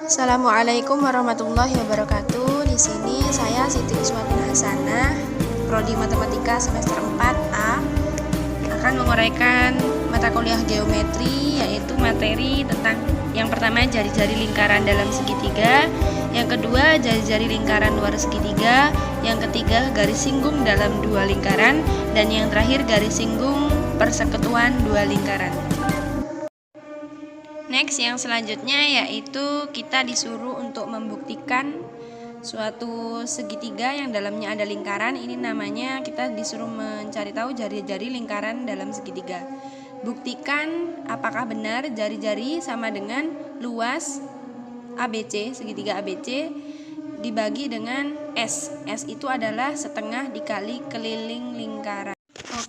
Assalamualaikum warahmatullahi wabarakatuh. Di sini saya Siti Uswatun Hasanah, Prodi Matematika semester 4A, akan menguraikan mata kuliah geometri, yaitu materi tentang yang pertama jari-jari lingkaran dalam segitiga, yang kedua jari-jari lingkaran luar segitiga, yang ketiga garis singgung dalam dua lingkaran, dan yang terakhir garis singgung persekutuan dua lingkaran. Next, yang selanjutnya yaitu kita disuruh untuk membuktikan suatu segitiga yang dalamnya ada lingkaran. Ini namanya kita disuruh mencari tahu jari-jari lingkaran dalam segitiga. Buktikan apakah benar jari-jari sama dengan luas ABC, segitiga ABC dibagi dengan S. S itu adalah setengah dikali keliling lingkaran.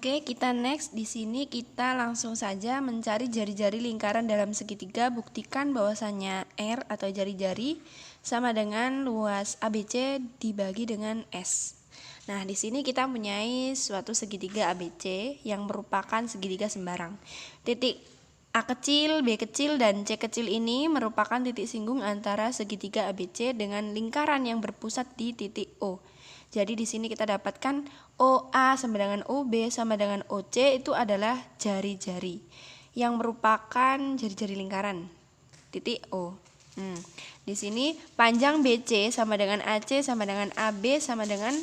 Oke, kita next. Di sini kita langsung saja mencari jari-jari lingkaran dalam segitiga. Buktikan bahwasannya R atau jari-jari sama dengan luas ABC dibagi dengan S. Nah, di sini kita mempunyai suatu segitiga ABC yang merupakan segitiga sembarang. Titik A kecil, B kecil, dan C kecil ini merupakan titik singgung antara segitiga ABC dengan lingkaran yang berpusat di titik O. Jadi di sini kita dapatkan OA sama dengan OB sama dengan OC itu adalah jari-jari yang merupakan jari-jari lingkaran titik O. Di sini panjang BC sama dengan AC sama dengan AB sama dengan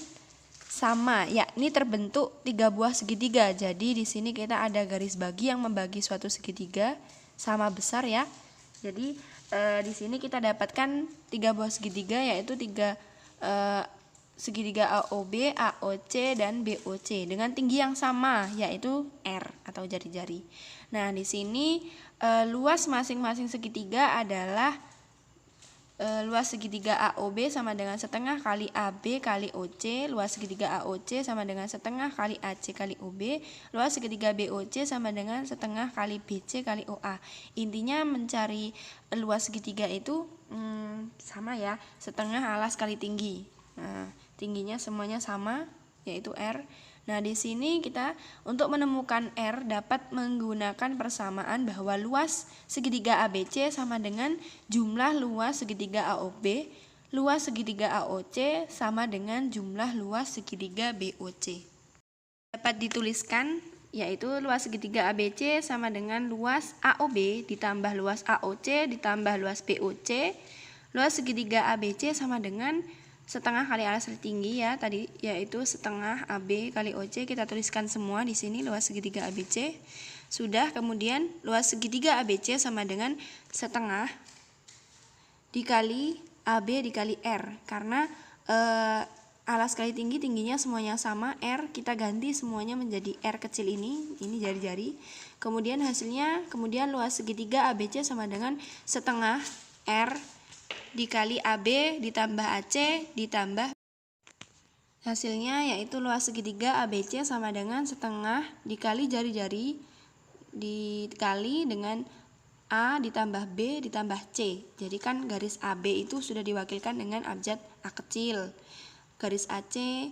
sama, yakni terbentuk 3 buah segitiga. Jadi di sini kita ada garis bagi yang membagi suatu segitiga sama besar ya. Jadi di sini kita dapatkan 3 buah segitiga, yaitu 3 segitiga AOB, AOC, dan BOC dengan tinggi yang sama, yaitu R atau jari-jari. Nah, di sini luas masing-masing segitiga adalah luas segitiga AOB sama dengan setengah kali AB kali OC, luas segitiga AOC sama dengan setengah kali AC kali OB, luas segitiga BOC sama dengan setengah kali BC kali OA. Intinya mencari luas segitiga itu sama ya, setengah alas kali tinggi. Nah, tingginya semuanya sama, yaitu R. Nah, di sini kita untuk menemukan R dapat menggunakan persamaan bahwa luas segitiga ABC sama dengan jumlah luas segitiga AOB, luas segitiga AOC sama dengan jumlah luas segitiga BOC. Dapat dituliskan yaitu luas segitiga ABC sama dengan luas AOB ditambah luas AOC ditambah luas BOC. Luas segitiga ABC sama dengan setengah kali alas tinggi ya tadi, yaitu setengah AB kali OC. Kita tuliskan semua di sini luas segitiga ABC. Sudah, kemudian luas segitiga ABC sama dengan setengah dikali AB dikali R, karena alas kali tinggi, tingginya semuanya sama, R kita ganti semuanya menjadi R kecil ini jari-jari. Kemudian hasilnya, luas segitiga ABC sama dengan setengah R dikali AB ditambah AC ditambah, hasilnya yaitu luas segitiga ABC sama dengan setengah dikali jari-jari dikali dengan A ditambah B ditambah C. Jadi kan garis AB itu sudah diwakilkan dengan abjad A kecil, garis AC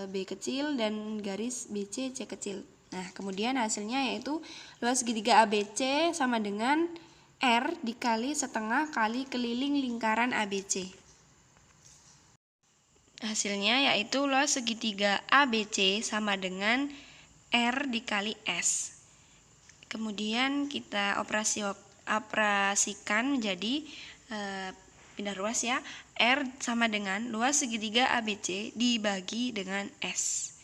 B kecil, dan garis BC C kecil. Nah, kemudian hasilnya yaitu luas segitiga ABC sama dengan R dikali setengah kali keliling lingkaran ABC. Hasilnya yaitu luas segitiga ABC sama dengan R dikali S. Kemudian kita operasikan menjadi pindah ruas ya. R sama dengan luas segitiga ABC dibagi dengan S.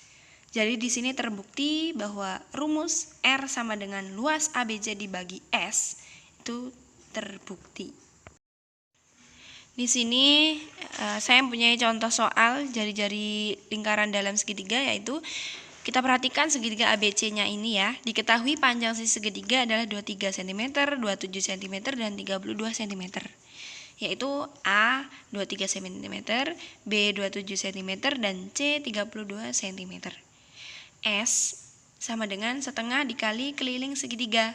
Jadi di sini terbukti bahwa rumus R sama dengan luas ABC dibagi S itu terbukti. Di sini saya mempunyai contoh soal jari-jari lingkaran dalam segitiga, yaitu kita perhatikan segitiga ABC-nya ini ya. Diketahui panjang sisi segitiga adalah 23 cm, 27 cm, dan 32 cm. Yaitu A 23 cm, B 27 cm, dan C 32 cm. S sama dengan setengah dikali keliling segitiga.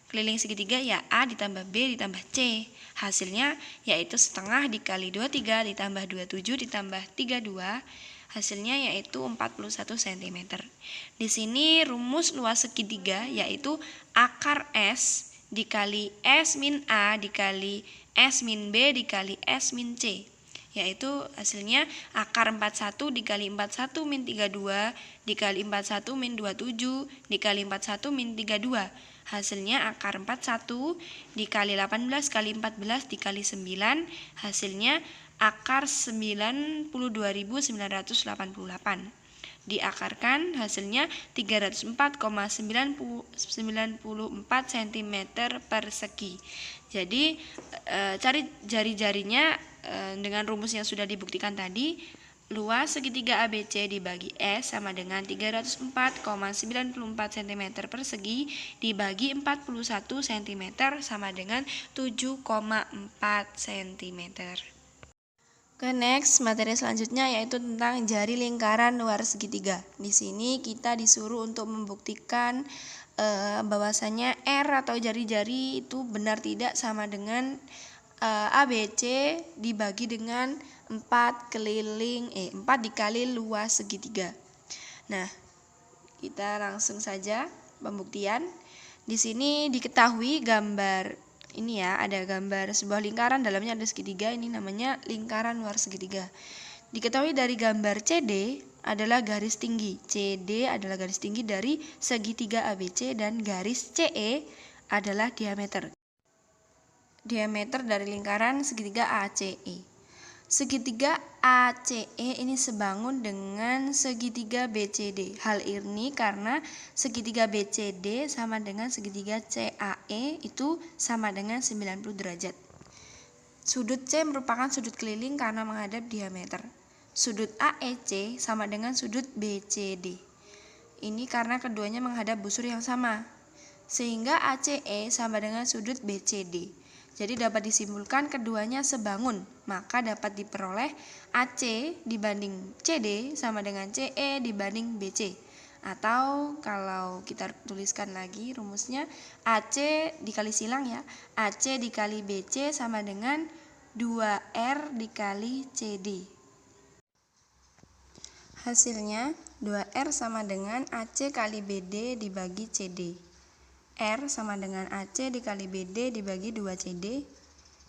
Keliling segitiga ya A ditambah B ditambah C. Hasilnya yaitu setengah dikali 23 ditambah 27 ditambah 32. Hasilnya yaitu 41 cm. Di sini rumus luas segitiga yaitu akar S dikali S min A dikali S min B dikali S min C, yaitu hasilnya akar 41 dikali 41 min 32 dikali 41 min 27 dikali 41 min 32. Hasilnya akar 41 dikali 18 kali 14 dikali 9, hasilnya akar 92.988. Diakarkan hasilnya 304,94 cm persegi. Jadi cari jari-jarinya dengan rumus yang sudah dibuktikan tadi. Luas segitiga ABC dibagi S sama dengan 304,94 cm persegi dibagi 41 cm sama dengan 7,4 cm. Oke, next materi selanjutnya yaitu tentang jari lingkaran luar segitiga. Di sini kita disuruh untuk membuktikan bahwasanya R atau jari-jari itu benar tidak sama dengan ABC dibagi dengan 4 dikali luas segitiga. Nah, kita langsung saja pembuktian. Di sini diketahui gambar ini ya, ada gambar sebuah lingkaran, dalamnya ada segitiga, ini namanya lingkaran luar segitiga. Diketahui dari gambar CD adalah garis tinggi, CD adalah garis tinggi dari segitiga ABC dan garis CE adalah diameter dari lingkaran segitiga ACE. Segitiga ACE ini sebangun dengan segitiga BCD. Hal ini karena segitiga BCD sama dengan segitiga CAE itu sama dengan 90 derajat. Sudut C merupakan sudut keliling karena menghadap diameter. Sudut AEC sama dengan sudut BCD. Ini karena keduanya menghadap busur yang sama. Sehingga ACE sama dengan sudut BCD. Jadi dapat disimpulkan keduanya sebangun, maka dapat diperoleh AC dibanding CD sama dengan CE dibanding BC. Atau kalau kita tuliskan lagi rumusnya, AC dikali silang ya, AC dikali BC sama dengan 2R dikali CD. Hasilnya 2R sama dengan AC kali BD dibagi CD. R sama dengan AC dikali BD dibagi 2CD.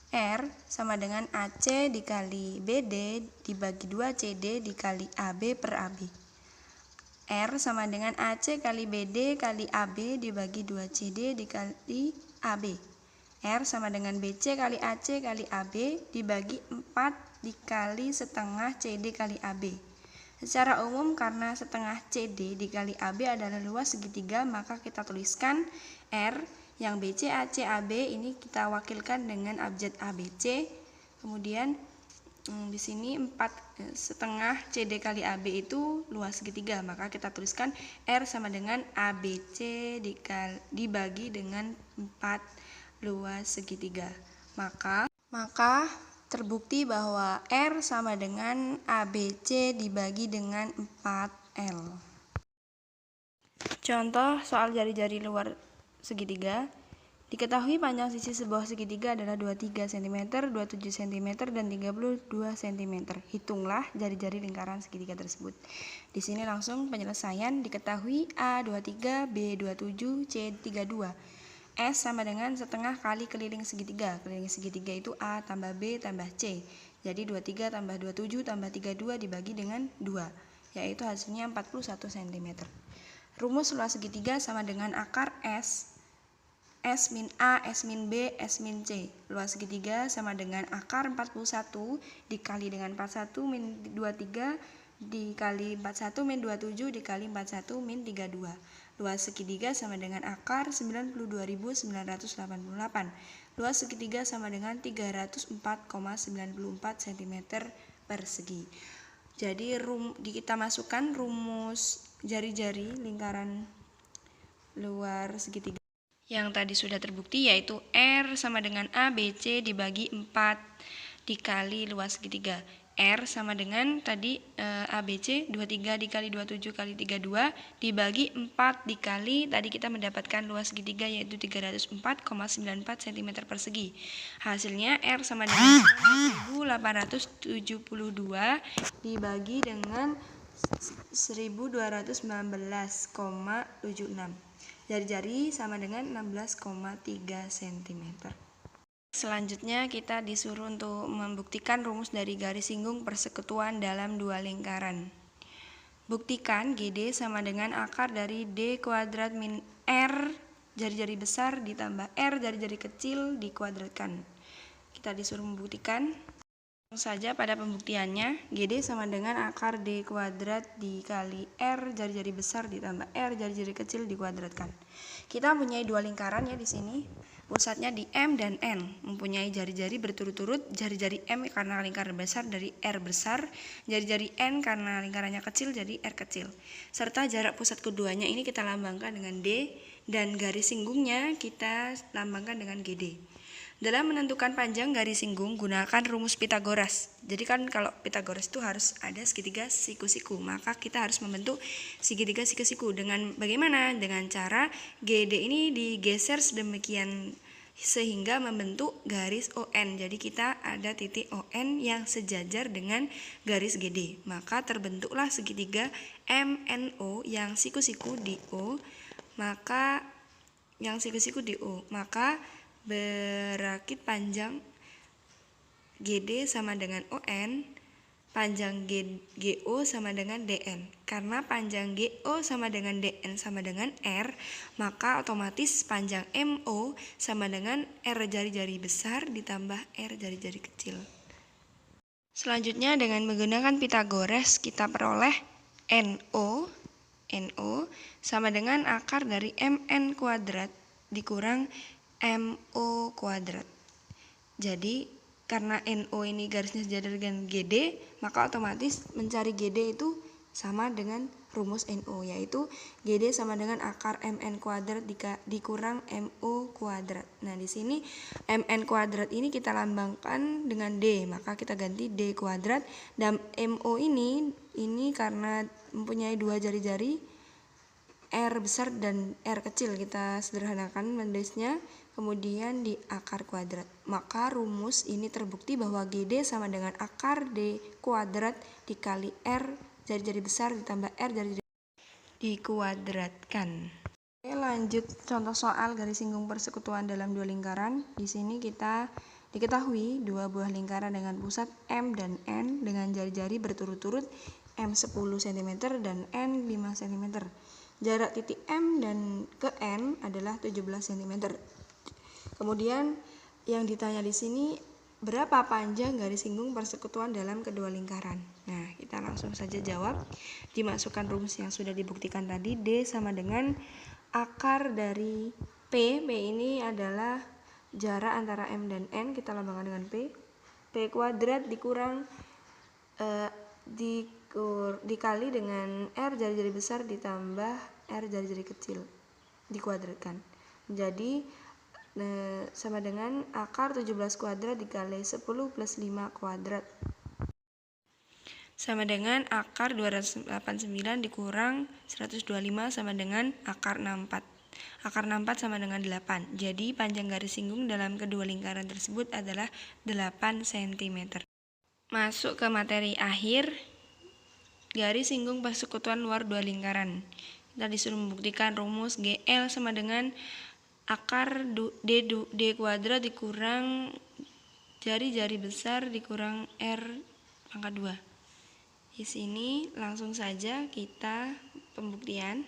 R sama dengan AC dikali BD dibagi 2CD dikali AB per AB. R sama dengan AC kali BD kali AB dibagi 2CD dikali AB. R sama dengan BC kali AC kali AB dibagi 4 dikali setengah CD kali AB. Secara umum karena setengah CD dikali AB adalah luas segitiga, maka kita tuliskan R yang BC AC AB ini kita wakilkan dengan abjad ABC. Kemudian di sini 4 setengah CD kali AB itu luas segitiga, maka kita tuliskan R sama dengan ABC dibagi dengan 4 luas segitiga. Maka terbukti bahwa R sama dengan ABC dibagi dengan 4L. Contoh soal jari-jari luar segitiga. Diketahui panjang sisi sebuah segitiga adalah 23 cm, 27 cm, dan 32 cm. Hitunglah jari-jari lingkaran segitiga tersebut. Di sini langsung penyelesaian. Diketahui A 23, B 27, C 32. S sama dengan setengah kali keliling segitiga. Keliling segitiga itu A tambah B tambah C. Jadi 23 tambah 27 tambah 32 dibagi dengan 2, yaitu hasilnya 41 cm. Rumus luas segitiga sama dengan akar S. S min A, S min B, S min C. Luas segitiga sama dengan akar 41 dikali dengan 41 min 23 dikali 41 min 27 dikali 41 min 32. Luas segitiga sama dengan akar 92.988. Luas segitiga sama dengan 304,94 cm persegi. Jadi kita masukkan rumus jari-jari lingkaran luar segitiga yang tadi sudah terbukti, yaitu R sama dengan ABC dibagi 4 dikali luas segitiga. R sama dengan tadi ABC 23 dikali 27 kali 32 dibagi 4 dikali tadi kita mendapatkan luas segitiga yaitu 304,94 cm persegi. Hasilnya R sama dengan 1872 dibagi dengan 1219,76. Jari-jari sama dengan 16,3 cm. Selanjutnya kita disuruh untuk membuktikan rumus dari garis singgung persekutuan dalam dua lingkaran. Buktikan GD sama dengan akar dari D kuadrat min R jari-jari besar ditambah R jari-jari kecil dikuadratkan. Kita disuruh membuktikan. Langsung saja pada pembuktiannya, GD sama dengan akar D kuadrat dikali R jari-jari besar ditambah R jari-jari kecil dikuadratkan. Kita mempunyai dua lingkaran ya di sini. Pusatnya di M dan N, mempunyai jari-jari berturut-turut, jari-jari M karena lingkaran besar dari R besar, jari-jari N karena lingkarannya kecil jadi R kecil. Serta jarak pusat keduanya ini kita lambangkan dengan D dan garis singgungnya kita lambangkan dengan GD. Dalam menentukan panjang garis singgung, gunakan rumus Pitagoras. Jadi kan kalau Pitagoras itu harus ada segitiga siku-siku, maka kita harus membentuk segitiga siku-siku. Dengan bagaimana? Dengan cara GD ini digeser sedemikian sehingga membentuk garis ON. Jadi kita ada titik ON yang sejajar dengan garis GD. Maka terbentuklah segitiga MNO yang siku-siku di O, maka berakit panjang GD sama dengan ON, panjang GO sama dengan DN. Karena panjang GO sama dengan DN sama dengan R, maka otomatis panjang MO sama dengan R jari-jari besar ditambah R jari-jari kecil. Selanjutnya dengan menggunakan Pitagoras kita peroleh NO sama dengan akar dari MN kuadrat dikurang MO kuadrat. Jadi karena NO ini garisnya sejajar dengan GD, maka otomatis mencari GD itu sama dengan rumus NO, yaitu GD sama dengan akar MN kuadrat dikurang MO kuadrat. Nah, di sini MN kuadrat ini kita lambangkan dengan D, maka kita ganti D kuadrat. Dan MO ini karena mempunyai dua jari-jari R besar dan R kecil, kita sederhanakan menulisnya, kemudian di akar kuadrat. Maka rumus ini terbukti bahwa GD sama dengan akar D kuadrat dikali R jari-jari besar ditambah R jari-jari dikuadratkan. Oke, lanjut contoh soal garis singgung persekutuan dalam dua lingkaran. Di sini kita diketahui dua buah lingkaran dengan pusat M dan N dengan jari-jari berturut-turut M 10 cm dan N 5 cm. Jarak titik M dan ke N adalah 17 cm. Kemudian yang ditanya di sini berapa panjang garis singgung persekutuan dalam kedua lingkaran. Nah, kita langsung saja jawab. Dimasukkan rumus yang sudah dibuktikan tadi, D sama dengan akar dari P. P ini adalah jarak antara M dan N, kita lambangkan dengan P. P kuadrat dikurang dikali dengan R jari-jari besar ditambah R jari-jari kecil dikuadratkan. Jadi sama dengan akar 17 kuadrat dikali 10 plus 5 kuadrat sama dengan akar 289 dikurang 125 sama dengan akar 64. Akar 64 sama dengan 8. Jadi panjang garis singgung dalam kedua lingkaran tersebut adalah 8 cm. Masuk ke materi akhir, garis singgung persekutuan luar dua lingkaran. Kita disuruh membuktikan rumus GL sama dengan akar D kuadrat dikurang jari-jari besar dikurang R pangkat 2. Di sini langsung saja kita pembuktian.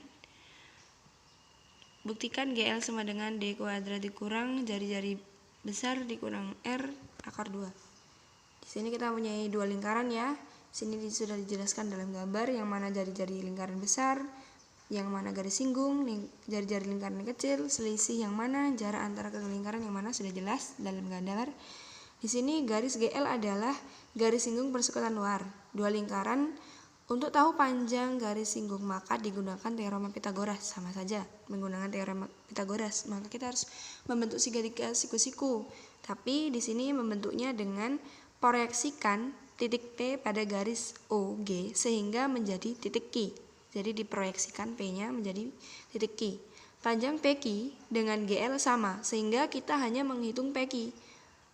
Buktikan GL sama dengan D kuadrat dikurang jari-jari besar dikurang R akar 2. Di sini kita mempunyai dua lingkaran ya. Sini sudah dijelaskan dalam gambar yang mana jari-jari lingkaran besar, yang mana garis singgung, jari-jari lingkaran kecil, selisih yang mana, jarak antara kedua lingkaran yang mana sudah jelas dalam gambar. Di sini garis GL adalah garis singgung persekutuan luar dua lingkaran. Untuk tahu panjang garis singgung maka digunakan teorema Pitagoras, sama saja menggunakan teorema Pitagoras. Maka kita harus membentuk segitiga siku-siku. Tapi di sini membentuknya dengan proyeksikan titik P pada garis OG sehingga menjadi titik Q. Jadi diproyeksikan P-nya menjadi titik Q. Panjang PQ dengan GL sama sehingga kita hanya menghitung PQ.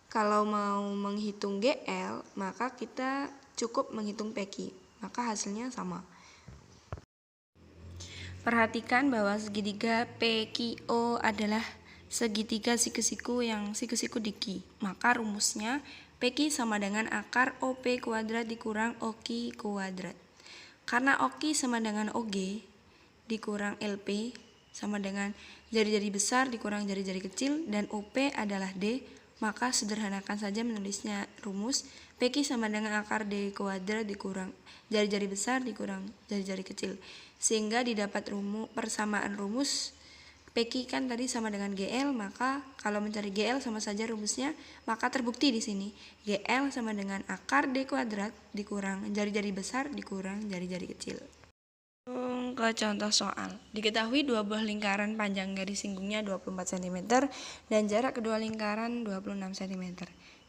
Kalau mau menghitung GL maka kita cukup menghitung PQ. Maka hasilnya sama. Perhatikan bahwa segitiga PQO adalah segitiga siku-siku yang siku-siku diki. Maka rumusnya PQ sama dengan akar OP kuadrat dikurang OQ kuadrat. Karena OQ sama dengan OG dikurang LP sama dengan jari-jari besar dikurang jari-jari kecil dan OP adalah D, maka sederhanakan saja menulisnya rumus PQ sama dengan akar D kuadrat dikurang jari-jari besar dikurang jari-jari kecil. Sehingga didapat persamaan rumus PQ kan tadi sama dengan GL, maka kalau mencari GL sama saja rumusnya, maka terbukti di sini GL sama dengan akar D kuadrat dikurang jari-jari besar dikurang jari-jari kecil. Ke contoh soal. Diketahui dua buah lingkaran panjang garis singgungnya 24 cm dan jarak kedua lingkaran 26 cm.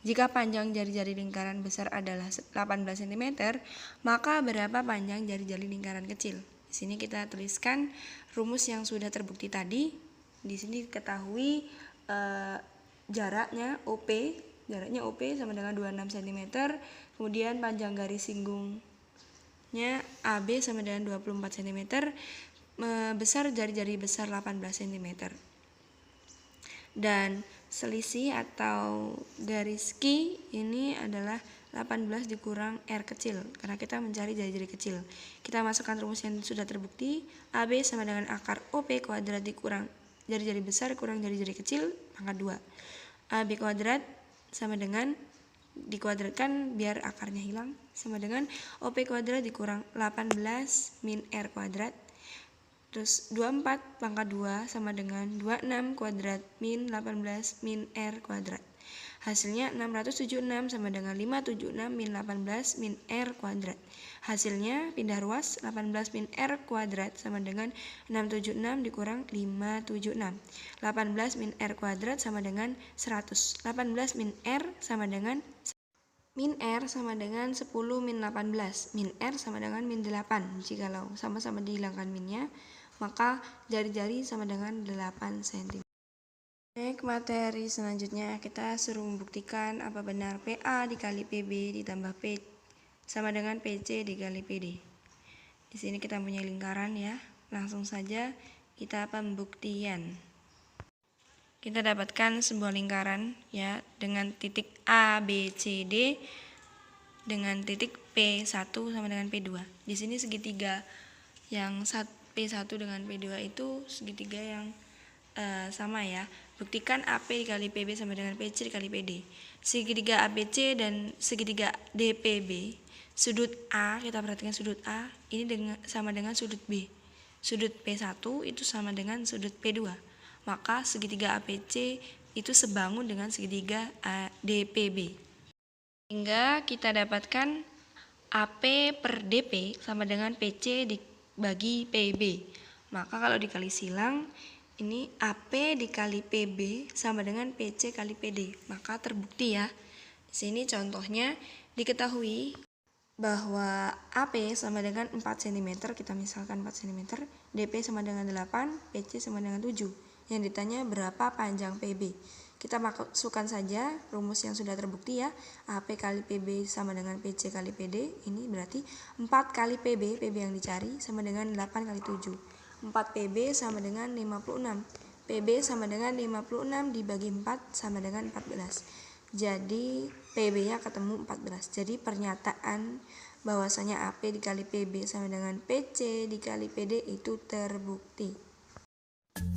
Jika panjang jari-jari lingkaran besar adalah 18 cm, maka berapa panjang jari-jari lingkaran kecil? Di sini kita tuliskan rumus yang sudah terbukti tadi. Di sini diketahui jaraknya OP sama dengan 26 cm. Kemudian panjang garis singgungnya AB sama dengan 24 cm. Besar jari-jari besar 18 cm. Dan selisih atau garis Q ini adalah 18 dikurang R kecil, karena kita mencari jari-jari kecil. Kita masukkan rumus yang sudah terbukti, AB sama dengan akar OP kuadrat dikurang jari-jari besar kurang jari-jari kecil pangkat 2. AB kuadrat sama dengan, dikuadratkan biar akarnya hilang, sama dengan OP kuadrat dikurang 18 min R kuadrat. Terus 24 pangkat 2 sama dengan 26 kuadrat min 18 min R kuadrat. Hasilnya 676 sama dengan 576 min 18 min R kuadrat. Hasilnya pindah ruas 18 min R kuadrat sama dengan 676 dikurang 576. 18 min R kuadrat sama dengan 100. 18 min R sama dengan 10 min 18. Min R sama dengan min 8. Jikalau sama-sama dihilangkan minnya, maka jari-jari sama dengan 8 cm. Baik, materi selanjutnya kita suruh membuktikan apa benar PA dikali PB ditambah P sama dengan PC dikali PD. Di sini kita punya lingkaran ya. Langsung saja kita pembuktian. Kita dapatkan sebuah lingkaran ya dengan titik A, B, C, D dengan titik P1 sama dengan P2. Di sini segitiga yang P1 dengan P2 itu segitiga yang sama ya. Buktikan AP dikali PB sama dengan PC dikali PD. Segitiga ABC dan segitiga DPB. Sudut A, kita perhatikan sudut A ini sama dengan sudut B. Sudut P1 itu sama dengan sudut P2. Maka segitiga ABC itu sebangun dengan segitiga DPB. Hingga kita dapatkan AP per DP sama dengan PC dibagi PB. Maka kalau dikali silang, ini AP dikali PB sama dengan PC kali PD. Maka terbukti ya. Di sini contohnya diketahui bahwa AP sama dengan 4 cm, kita misalkan 4 cm, DP sama dengan 8, PC sama dengan 7. Yang ditanya berapa panjang PB. Kita masukkan saja rumus yang sudah terbukti ya. AP kali PB sama dengan PC kali PD. Ini berarti 4 kali PB, PB yang dicari sama dengan 8 kali 7. 4 PB sama dengan 56. PB sama dengan 56 dibagi 4 sama dengan 14. Jadi PB-nya ketemu 14. Jadi pernyataan bahwasanya AP dikali PB sama dengan PC dikali PD itu terbukti.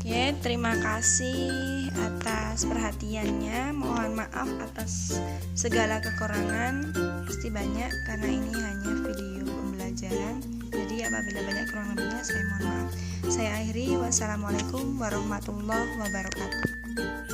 Oke, terima kasih atas perhatiannya. Mohon maaf atas segala kekurangan. Pasti banyak karena ini hanya video pembelajaran. Jadi apabila banyak kurang lebihnya saya mohon maaf. Saya akhiri. Wassalamualaikum warahmatullahi wabarakatuh.